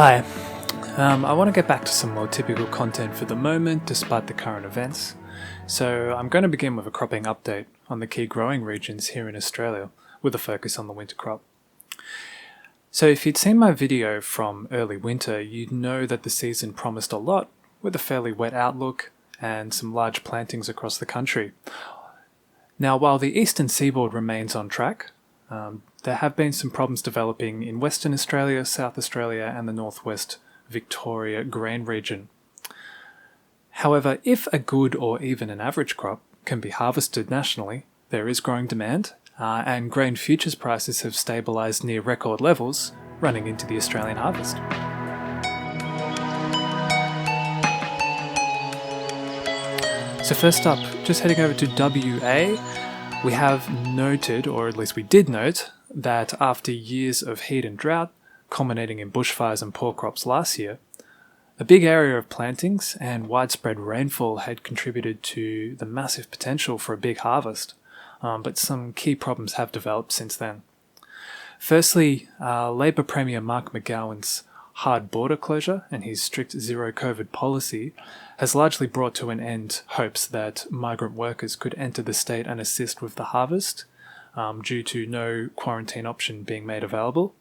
Hi, I want to get back to some more typical content for the moment despite the current events. So I'm going to begin with a cropping update on the key growing regions here in Australia with a focus on the winter crop. So if you'd seen my video from early winter, you'd know that the season promised a lot with a fairly wet outlook and some large plantings across the country. Now while the eastern seaboard remains on track, there have been some problems developing in Western Australia, South Australia and the northwest Victoria grain region. However, if a good or even an average crop can be harvested nationally, there is growing demand and grain futures prices have stabilised near record levels running into the Australian harvest. So first up, just heading over to WA, we have noted, or at least we did note, that after years of heat and drought, culminating in bushfires and poor crops last year, a big area of plantings and widespread rainfall had contributed to the massive potential for a big harvest, but some key problems have developed since then. Firstly, Labor Premier Mark McGowan's hard border closure and his strict zero COVID policy has largely brought to an end hopes that migrant workers could enter the state and assist with the harvest due to no quarantine option being made available.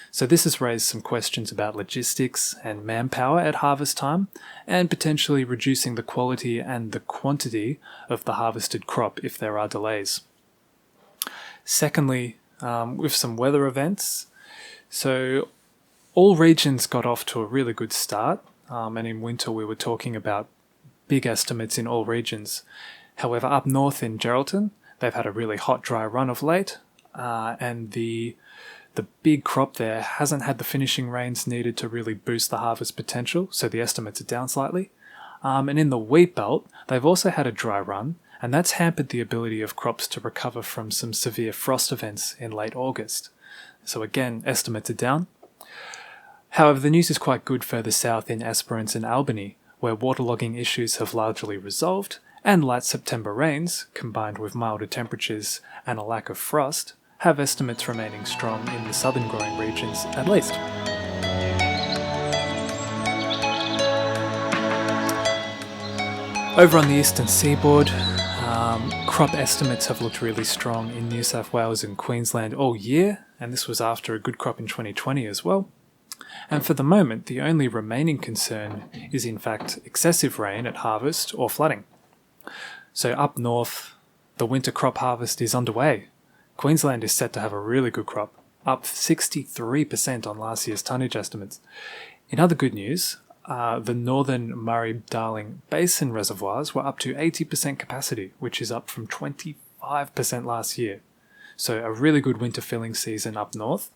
So this has raised some questions about logistics and manpower at harvest time and potentially reducing the quality and the quantity of the harvested crop if there are delays. Secondly, with some weather events, so all regions got off to a really good start, and in winter we were talking about big estimates in all regions. However, up north in Geraldton, they've had a really hot, dry run of late, and the big crop there hasn't had the finishing rains needed to really boost the harvest potential, so the estimates are down slightly. And in the wheat belt, they've also had a dry run, and that's hampered the ability of crops to recover from some severe frost events in late August. So again, estimates are down. However, the news is quite good further south in Esperance and Albany, where waterlogging issues have largely resolved, and light September rains, combined with milder temperatures and a lack of frost, have estimates remaining strong in the southern growing regions at least. Over on the eastern seaboard, crop estimates have looked really strong in New South Wales and Queensland all year, and this was after a good crop in 2020 as well. And for the moment, the only remaining concern is in fact excessive rain at harvest or flooding. So up north, the winter crop harvest is underway. Queensland is set to have a really good crop, up 63% on last year's tonnage estimates. In other good news, the northern Murray-Darling Basin reservoirs were up to 80% capacity, which is up from 25% last year. So a really good winter filling season up north.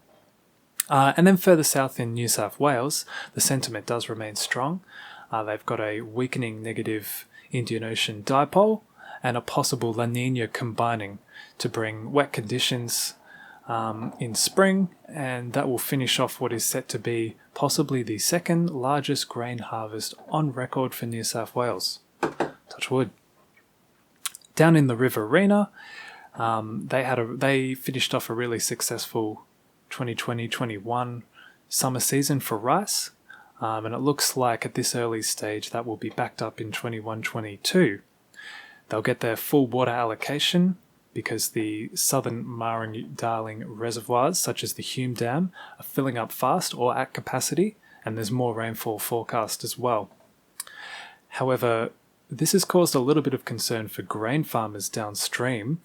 And then further south in New South Wales, the sentiment does remain strong. They've got a weakening negative Indian Ocean dipole and a possible La Nina combining to bring wet conditions in spring, and that will finish off what is set to be possibly the second largest grain harvest on record for New South Wales. Touch wood. Down in the Riverina, they finished off a really successful 2020-21 summer season for rice, and it looks like at this early stage that will be backed up in 21-22. They'll get their full water allocation because the southern Murray-Darling reservoirs, such as the Hume Dam, are filling up fast or at capacity, and there's more rainfall forecast as well. However, this has caused a little bit of concern for grain farmers downstream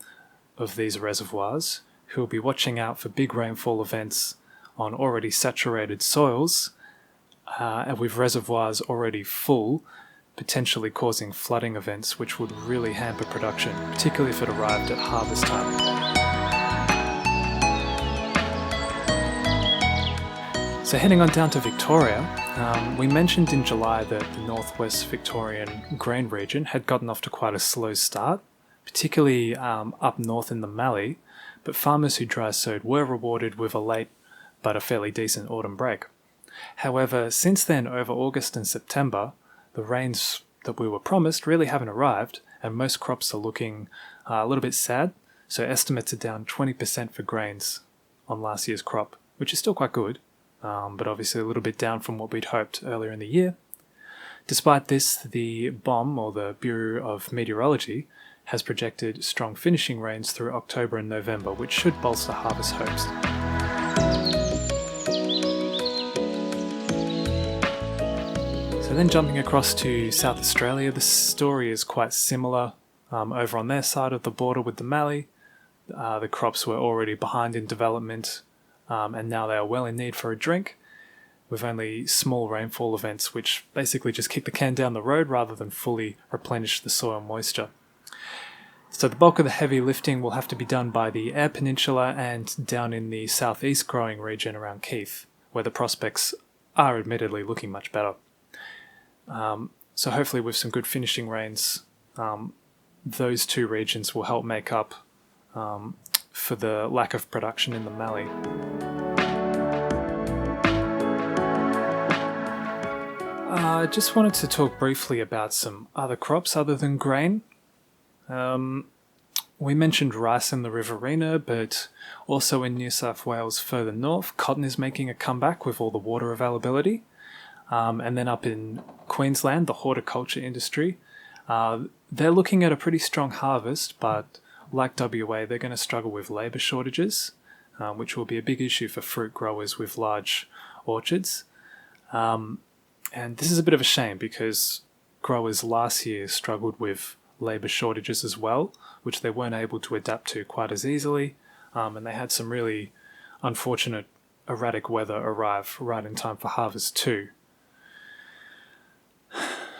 of these reservoirs, who will be watching out for big rainfall events on already saturated soils, and with reservoirs already full, potentially causing flooding events which would really hamper production, particularly if it arrived at harvest time. So heading on down to Victoria, we mentioned in July that the northwest Victorian grain region had gotten off to quite a slow start, particularly up north in the Mallee, but farmers who dry sowed were rewarded with a late but a fairly decent autumn break. However, since then, over August and September, the rains that we were promised really haven't arrived, and most crops are looking a little bit sad, so estimates are down 20% for grains on last year's crop, which is still quite good, but obviously a little bit down from what we'd hoped earlier in the year. Despite this, the BOM, or the Bureau of Meteorology, has projected strong finishing rains through October and November, which should bolster harvest hopes. So then jumping across to South Australia, the story is quite similar. Over on their side of the border with the Mallee, the crops were already behind in development, and now they are well in need for a drink, with only small rainfall events which basically just kick the can down the road rather than fully replenish the soil moisture. So the bulk of the heavy lifting will have to be done by the Eyre Peninsula and down in the southeast growing region around Keith, where the prospects are admittedly looking much better. So hopefully with some good finishing rains, those two regions will help make up for the lack of production in the Mallee. I just wanted to talk briefly about some other crops other than grain. We mentioned rice in the Riverina, but also in New South Wales further north, cotton is making a comeback with all the water availability. And then up in Queensland, the horticulture industry, they're looking at a pretty strong harvest, but like WA, they're going to struggle with labour shortages, which will be a big issue for fruit growers with large orchards. And this is a bit of a shame because growers last year struggled with labour shortages as well, which they weren't able to adapt to quite as easily, and they had some really unfortunate erratic weather arrive right in time for harvest too.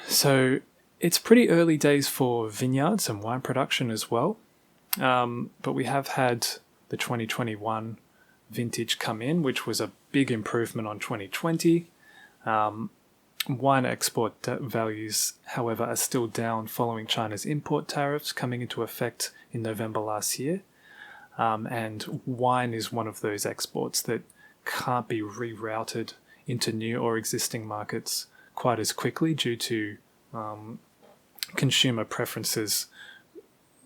So it's pretty early days for vineyards and wine production as well, but we have had the 2021 vintage come in, which was a big improvement on 2020. Wine export values, however, are still down following China's import tariffs coming into effect in November last year. And wine is one of those exports that can't be rerouted into new or existing markets quite as quickly due to consumer preferences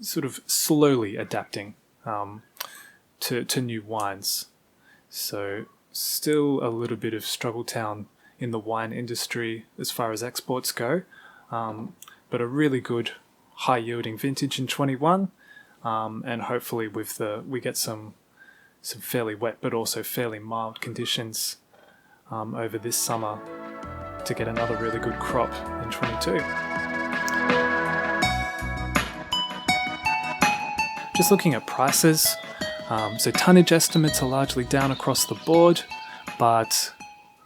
sort of slowly adapting to new wines. So still a little bit of struggle town in the wine industry as far as exports go, but a really good high yielding vintage in 21, and hopefully we get some fairly wet but also fairly mild conditions over this summer to get another really good crop in 22. Just looking at prices, so tonnage estimates are largely down across the board, but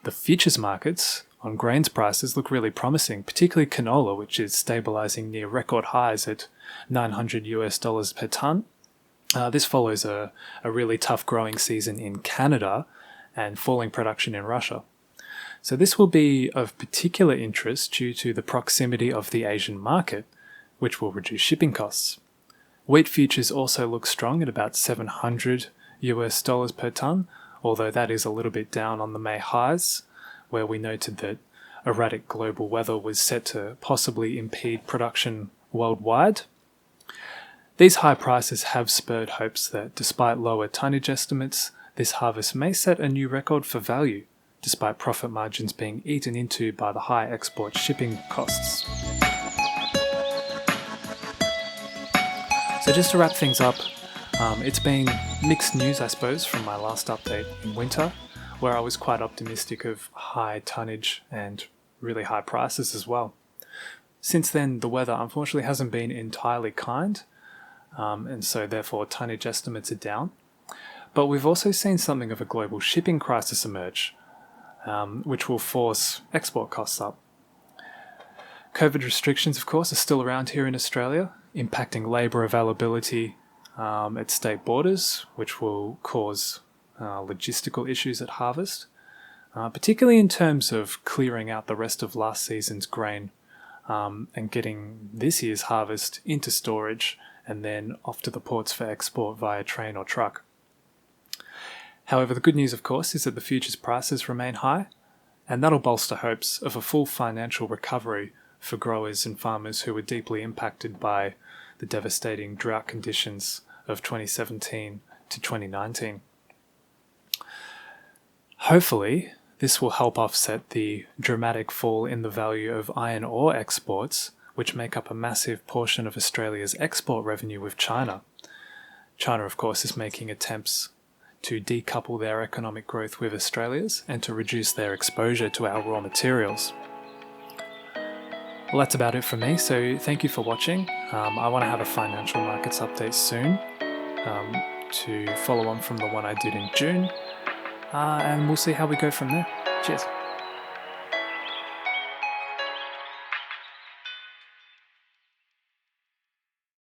the futures markets on grains prices look really promising, particularly canola, which is stabilizing near record highs at $900 per ton. This follows a really tough growing season in Canada and falling production in Russia. So this will be of particular interest due to the proximity of the Asian market, which will reduce shipping costs. Wheat futures also look strong at about $700 per ton, although that is a little bit down on the May highs, where we noted that erratic global weather was set to possibly impede production worldwide. These high prices have spurred hopes that despite lower tonnage estimates, this harvest may set a new record for value, despite profit margins being eaten into by the high export shipping costs. So just to wrap things up, it's been mixed news, I suppose, from my last update in winter, where I was quite optimistic of high tonnage and really high prices as well. Since then, the weather unfortunately hasn't been entirely kind, and so therefore tonnage estimates are down. But we've also seen something of a global shipping crisis emerge, which will force export costs up. COVID restrictions, of course, are still around here in Australia, impacting labour availability at state borders, which will cause logistical issues at harvest, particularly in terms of clearing out the rest of last season's grain and getting this year's harvest into storage and then off to the ports for export via train or truck. However, the good news, of course, is that the futures prices remain high, and that'll bolster hopes of a full financial recovery for growers and farmers who were deeply impacted by the devastating drought conditions of 2017 to 2019. Hopefully, this will help offset the dramatic fall in the value of iron ore exports, which make up a massive portion of Australia's export revenue with China. China, of course, is making attempts to decouple their economic growth with Australia's and to reduce their exposure to our raw materials. Well, that's about it for me, so thank you for watching. I want to have a financial markets update soon to follow on from the one I did in June, and we'll see how we go from there. Cheers.